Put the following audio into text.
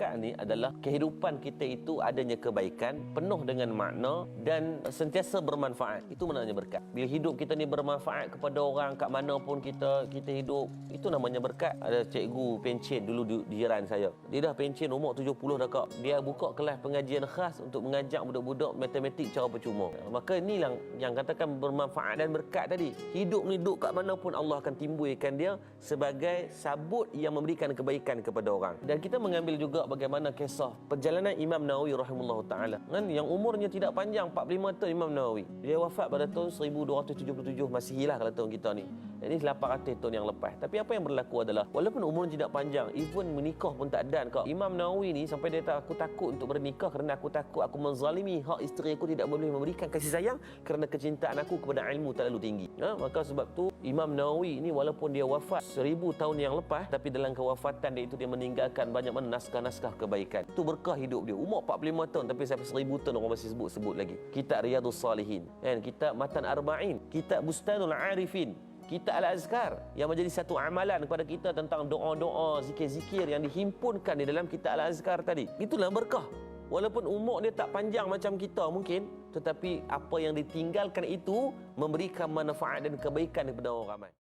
berkat ni adalah kehidupan kita itu adanya kebaikan, penuh dengan makna dan sentiasa bermanfaat. Itu maknanya berkat. Bila hidup kita ni bermanfaat kepada orang kat mana pun kita hidup, itu namanya berkat. Ada cikgu pencen dulu di jiran saya. Dia dah pencen umur 70 dah kak. Dia buka kelas pengajian khas untuk mengajak budak-budak matematik cara percuma. Maka inilah yang katakan bermanfaat dan berkat tadi. Hidup ni duduk kat mana pun Allah akan timbulkan dia sebagai sabut yang memberikan kebaikan kepada orang. Dan kita mengambil juga bagaimana kisah perjalanan Imam Nawawi rahimahullah ta'ala kan, yang umurnya tidak panjang, 45 tahun Imam Nawawi. Dia wafat pada tahun 1277 Masihi lah kalau tahun kita ni. Ini 800 tahun yang lepas. Tapi apa yang berlaku adalah walaupun umurnya tidak panjang, even menikah pun tak dan kak. Imam Nawawi ni sampai dia kata, aku takut untuk bernikah kerana aku takut aku menzalimi hak isteri aku, tidak boleh memberikan kasih sayang kerana kecintaan aku kepada ilmu terlalu tinggi. Maka sebab tu Imam Nawawi ni walaupun dia wafat 1000 tahun yang lepas, tapi dalam kewafatan dia itu dia meninggalkan banyak mana naskah-naskah kebaikan. Itu berkah hidup dia. Umur 45 tahun tapi sampai 1000 tahun orang masih sebut lagi. Kitab Riyadhus Salihin, kan? Kitab Matan Arba'in, Kitab Bustanul Arifin, Kitab Al-Azkar yang menjadi satu amalan kepada kita tentang doa-doa, zikir-zikir yang dihimpunkan di dalam Kitab Al-Azkar tadi. Itulah berkah. Walaupun umur dia tak panjang macam kita mungkin, tetapi apa yang ditinggalkan itu memberikan manfaat dan kebaikan kepada orang ramai.